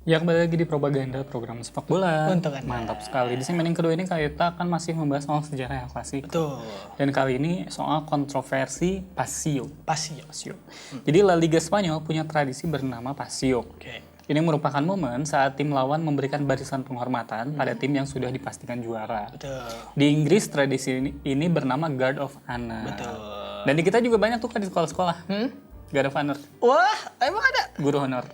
Ya kembali lagi di Propaganda program sepak bola. Untuk Anda. Mantap sekali. Di segmen yang kedua ini kita akan masih membahas soal sejarah El Clasico. Betul. Dan kali ini soal kontroversi Pasio. Pasio. Jadi La Liga Spanyol punya tradisi bernama Pasio. Oke. Ini merupakan momen saat tim lawan memberikan barisan penghormatan pada tim yang sudah dipastikan juara. Betul. Di Inggris tradisi ini bernama Guard of Honor. Betul. Dan di kita juga banyak tuh kan di sekolah-sekolah. Guard of Honor, Wah, emang ada? guru honor.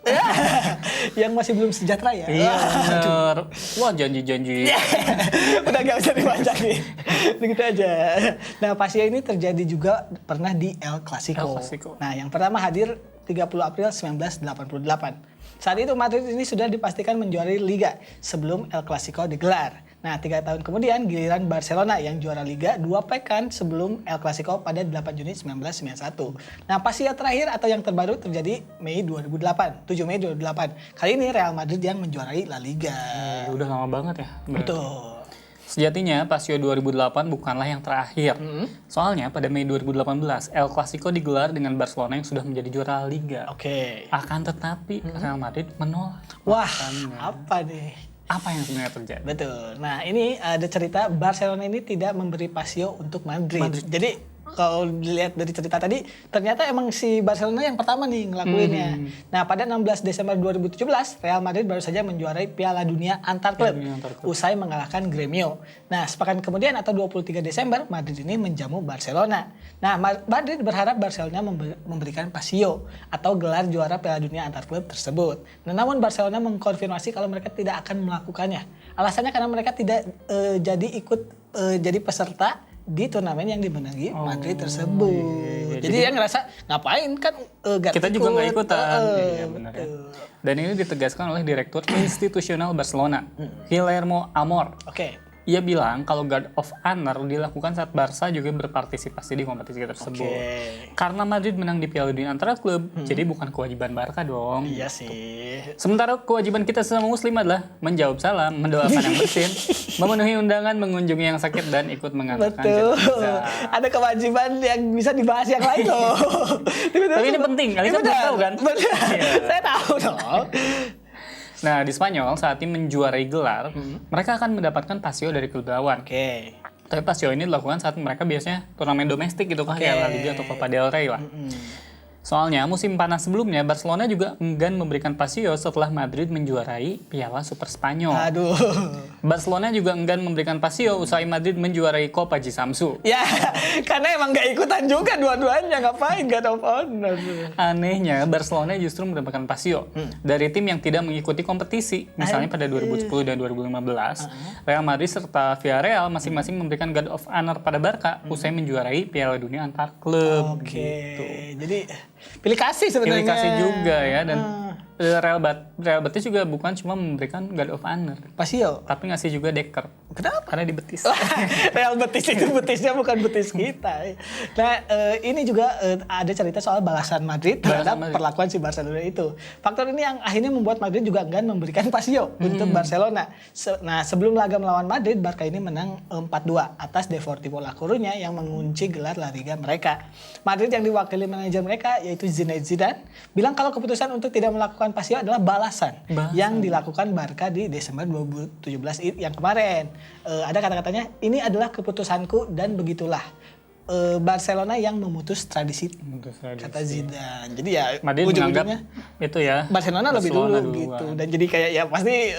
Yang masih belum sejahtera ya? Iya bener. Wah janji-janji. Udah gak usah dipanjangin. Begitu aja. Nah, Pasio ini terjadi juga pernah di El Clasico. El Clasico. Nah, yang pertama hadir 30 April 1988. Saat itu Madrid ini sudah dipastikan menjuarai Liga sebelum El Clasico digelar. Nah, 3 tahun kemudian giliran Barcelona yang juara Liga 2 pekan sebelum El Clasico pada 8 Juni 1991. Nah, Pasio terakhir atau yang terbaru terjadi Mei 2008, 7 Mei 2008. Kali ini Real Madrid yang menjuarai La Liga. Udah lama banget ya. Betul. Sejatinya Pasio 2008 bukanlah yang terakhir. Soalnya pada Mei 2018 El Clasico digelar dengan Barcelona yang sudah menjadi juara Liga. Oke. Akan tetapi Real Madrid menolak. Wah, Makanya. apa nih? Apa yang sebenarnya terjadi? Betul. Nah, ini ada cerita Barcelona ini tidak memberi Pasio untuk Madrid. Jadi kalau dilihat dari cerita tadi, ternyata emang si Barcelona yang pertama nih ngelakuinnya. Nah, pada 16 Desember 2017, Real Madrid baru saja menjuarai Piala Dunia antar klub usai mengalahkan Gremio. Nah, sepekan kemudian atau 23 Desember, Madrid ini menjamu Barcelona. Nah, Madrid berharap Barcelona memberikan Pasio atau gelar juara Piala Dunia antar klub tersebut. Nah, namun Barcelona mengkonfirmasi kalau mereka tidak akan melakukannya. Alasannya karena mereka tidak jadi peserta di turnamen yang dimenangi Madrid tersebut. Iya. Jadi dia ngerasa ngapain kan Kita juga nggak ikutan. Iya, betul. benar ya. Dan ini ditegaskan oleh Direktur Institusional Barcelona, Guillermo Amor. Oke. Ia bilang kalau Guard of Honor dilakukan saat Barca juga berpartisipasi di kompetisi tersebut. Oke. Karena Madrid menang di Piala Dunia antara klub, jadi bukan kewajiban Barca dong. Iya sih. Sementara kewajiban kita sesama muslim adalah menjawab salam, mendoakan yang bersin, memenuhi undangan, mengunjungi yang sakit, dan ikut mengantarkan Betul. jenazah. Ada kewajiban yang bisa dibahas yang lain loh. Tapi ini penting, kalian kan tahu kan? Benar. Iya. Saya tahu dong. Nah, di Spanyol saat tim menjuarai gelar, mereka akan mendapatkan Pasio dari klub lawan. Oke. Tapi Pasio ini dilakukan saat mereka biasanya turnamen domestik gitu kan, kayak La Liga atau Copa del Rey lah. Soalnya musim panas sebelumnya Barcelona juga enggan memberikan Pasio setelah Madrid menjuarai Piala Super Spanyol. Aduh. Barcelona juga enggan memberikan Pasio usai Madrid menjuarai Copa Jisamsu. Ya, karena emang gak ikutan juga dua-duanya. Ngapain gak ada honor. Anehnya Barcelona justru mendapatkan Pasio dari tim yang tidak mengikuti kompetisi. Misalnya pada 2010 dan 2015, Real Madrid serta Villarreal masing-masing memberikan Guard of Honor pada Barca usai menjuarai Piala Dunia antar klub. Oke. Gitu. Jadi pilih kasih sebenarnya. Pilih kasih juga ya, dan Real Betis juga bukan cuma memberikan Guard of Honor, Pasio. tapi ngasih juga Decker. Kenapa? Karena di betis. Real Betis itu betisnya bukan betis kita. Nah, ini juga ada cerita soal balasan Madrid terhadap perlakuan si Barcelona itu. Faktor ini yang akhirnya membuat Madrid juga enggan memberikan Pasio untuk Barcelona. Nah, sebelum laga melawan Madrid, Barca ini menang 4-2 atas Deportivo La Coruña yang mengunci gelar La Liga mereka. Madrid yang diwakili manajer mereka yaitu Zinedine Zidane bilang kalau keputusan untuk tidak melakukan Pasio adalah balasan yang dilakukan Barca di Desember 2017 yang kemarin. Ada kata-katanya, ini adalah keputusanku dan begitulah. Barcelona yang memutus tradisi, kata Zidane. Jadi ya Madrid menganggap itu ya Barcelona lebih dulu gitu. Dan jadi kayak ya pasti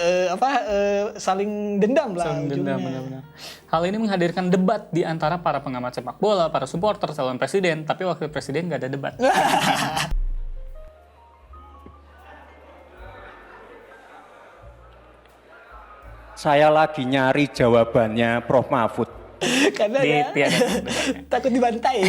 saling dendam lah. Saling dendam, benar-benar. Hal ini menghadirkan debat di antara para pengamat sepak bola, para supporter, calon presiden, tapi wakil presiden nggak ada debat. Saya lagi nyari jawabannya Prof. Mahfud. Karena ya, takut dibantai.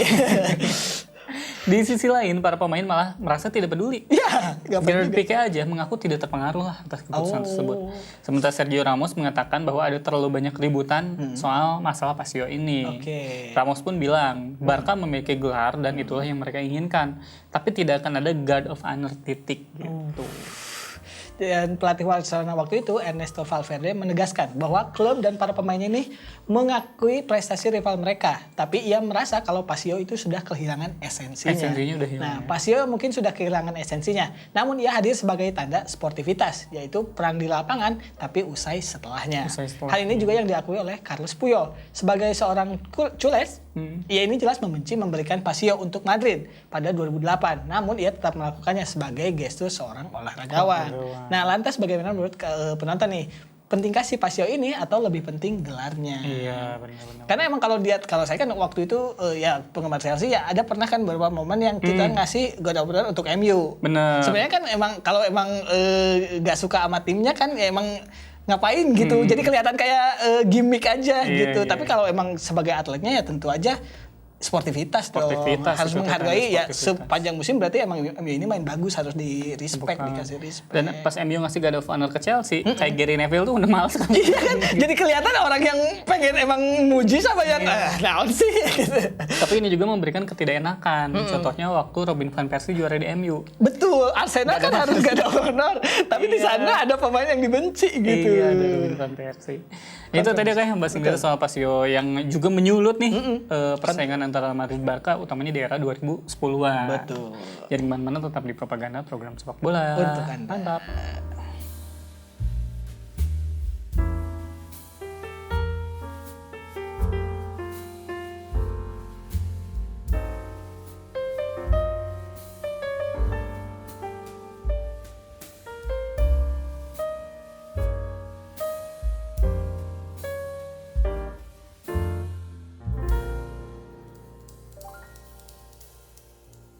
Di sisi lain, para pemain malah merasa tidak peduli. Ya, Gerard Pique aja mengaku tidak terpengaruh lah atas keputusan tersebut. Sementara Sergio Ramos mengatakan bahwa ada terlalu banyak keributan soal masalah Pasio ini. Ramos pun bilang, Barca memiliki gelar dan itulah yang mereka inginkan. Tapi tidak akan ada Guard of Honor titik gitu. Dan pelatih Barcelona waktu itu, Ernesto Valverde, menegaskan bahwa klub dan para pemainnya ini mengakui prestasi rival mereka. Tapi ia merasa kalau Pasio itu sudah kehilangan esensinya. Esensinya udah hilang. Nah, Pasio mungkin sudah kehilangan esensinya. Namun ia hadir sebagai tanda sportivitas, yaitu perang di lapangan tapi usai setelahnya. Hal ini juga yang diakui oleh Carles Puyol. Sebagai seorang culés, ia ini jelas membenci memberikan Pasio untuk Madrid pada 2008. Namun ia tetap melakukannya sebagai gestur seorang olahragawan. Nah, lantas bagaimana menurut penonton nih? Pentingkah si Pasio ini atau lebih penting gelarnya? Iya, benar-benar. Karena emang kalau saya kan waktu itu ya penggemar Chelsea ya ada pernah kan beberapa momen yang kita ngasih God of War untuk MU. Bener. Sebenarnya kan emang kalau emang gak suka sama timnya kan ya emang ngapain gitu. Jadi kelihatan kayak gimmick aja gitu. Tapi kalau emang sebagai atletnya ya tentu aja sportivitas dong. Harus menghargai ya sepanjang musim, berarti emang MU ini main bagus, harus di respect, dikasih respect. Dan pas MU ngasih God of Honor ke Chelsea, kayak Gary Neville tuh udah males kan. Iya kan, jadi kelihatan orang yang pengen emang muji sama yang naon sih gitu. Tapi ini juga memberikan ketidakenakan. Contohnya waktu Robin van Persie juara di MU. Betul, Arsenal kan harus God of Honor, tapi di sana ada pemain yang dibenci gitu. Iya, ada Robin van Persie. Itu tadi kayak bahas Inggris soal Pasio yang juga menyulut nih persaingan antara Madrid Barca, utamanya di era 2010-an. Betul. Jadi mana-mana tetap di propaganda program sepak bola. Untuk Anda. Mantap.